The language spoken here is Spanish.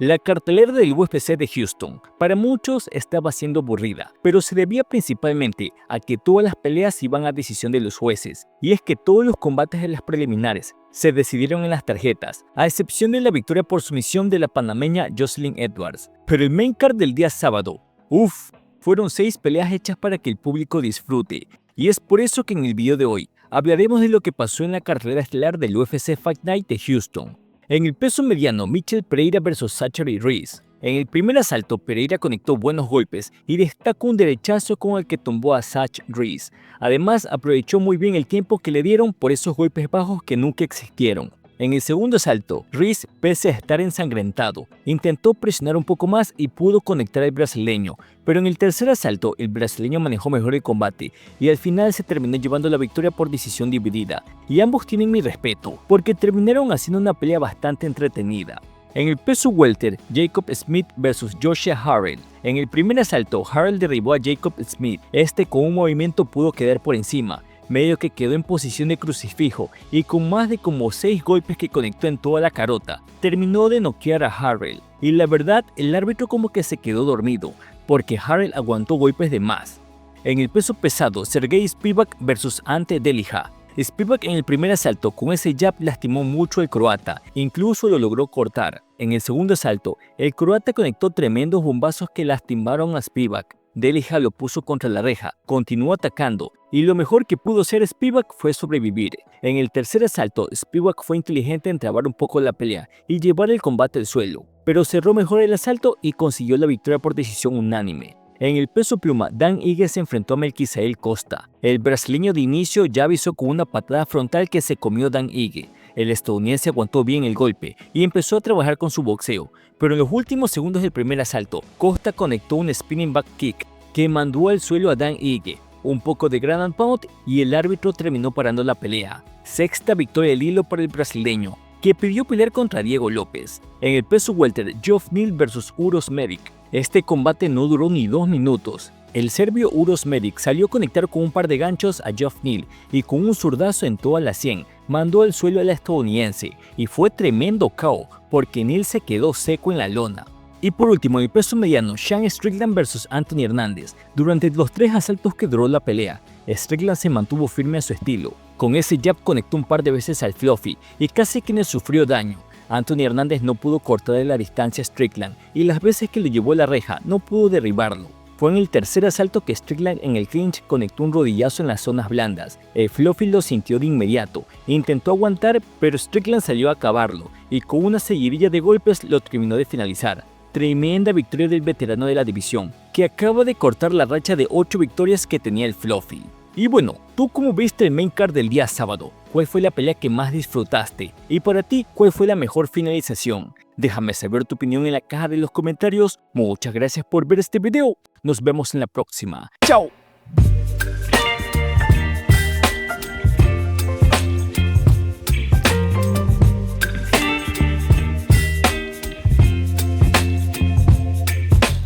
La cartelera del UFC de Houston para muchos estaba siendo aburrida, pero se debía principalmente a que todas las peleas iban a decisión de los jueces, y es que todos los combates de las preliminares se decidieron en las tarjetas, a excepción de la victoria por sumisión de la panameña Jocelyn Edwards. Pero el main card del día sábado, fueron 6 peleas hechas para que el público disfrute, y es por eso que en el video de hoy hablaremos de lo que pasó en la cartelera estelar del UFC Fight Night de Houston. En el peso mediano, Mitchell Pereira vs Zachary Reese. En el primer asalto, Pereira conectó buenos golpes y destacó un derechazo con el que tumbó a Zach Reese. Además, aprovechó muy bien el tiempo que le dieron por esos golpes bajos que nunca existieron. En el segundo asalto, Reese, pese a estar ensangrentado, intentó presionar un poco más y pudo conectar al brasileño, pero en el tercer asalto el brasileño manejó mejor el combate y al final se terminó llevando la victoria por decisión dividida. Y ambos tienen mi respeto, porque terminaron haciendo una pelea bastante entretenida. En el peso welter, Jacob Smith vs Joshua Harrell. En el primer asalto, Harrell derribó a Jacob Smith. Con un movimiento pudo quedar por encima, medio que quedó en posición de crucifijo y con más de como 6 golpes que conectó en toda la carota, terminó de noquear a Harrell. Y la verdad, el árbitro como que se quedó dormido, porque Harrell aguantó golpes de más. En el peso pesado, Sergey Spivak vs Ante Delija. Spivak en el primer asalto con ese jab lastimó mucho al croata, incluso lo logró cortar. En el segundo asalto, el croata conectó tremendos bombazos que lastimaron a Spivak. Delija lo puso contra la reja, continuó atacando, y lo mejor que pudo hacer Spivak fue sobrevivir. En el tercer asalto, Spivak fue inteligente en trabar un poco la pelea y llevar el combate al suelo, pero cerró mejor el asalto y consiguió la victoria por decisión unánime. En el peso pluma, Dan Ige se enfrentó a Melquizael Costa. El brasileño de inicio ya avisó con una patada frontal que se comió Dan Ige. El estadounidense aguantó bien el golpe y empezó a trabajar con su boxeo, pero en los últimos segundos del primer asalto, Costa conectó un spinning back kick que mandó al suelo a Dan Ige, un poco de ground and pound y el árbitro terminó parando la pelea. Sexta victoria del hilo para el brasileño, que pidió pelear contra Diego López. En el peso welter, Geoff Neal vs Uros Medic. Este combate no duró ni 2 minutos. El serbio Uros Medic salió a conectar con un par de ganchos a Geoff Neal y con un zurdazo en toda la 100 mandó al suelo al estadounidense y fue tremendo KO porque Neal se quedó seco en la lona. Y por último, en el peso mediano, Sean Strickland vs Anthony Hernández. Durante los 3 asaltos que duró la pelea, Strickland se mantuvo firme a su estilo. Con ese jab conectó un par de veces al Fluffy y casi que le sufrió daño. Anthony Hernández no pudo cortarle la distancia a Strickland y las veces que lo llevó a la reja no pudo derribarlo. Fue en el tercer asalto que Strickland en el clinch conectó un rodillazo en las zonas blandas. El Fluffy lo sintió de inmediato, intentó aguantar, pero Strickland salió a acabarlo y con una seguidilla de golpes lo terminó de finalizar. Tremenda victoria del veterano de la división, que acaba de cortar la racha de 8 victorias que tenía el Fluffy. Y bueno, ¿tú cómo viste el main card del día sábado? ¿Cuál fue la pelea que más disfrutaste? Y para ti, ¿cuál fue la mejor finalización? Déjame saber tu opinión en la caja de los comentarios. Muchas gracias por ver este video. Nos vemos en la próxima. ¡Chao!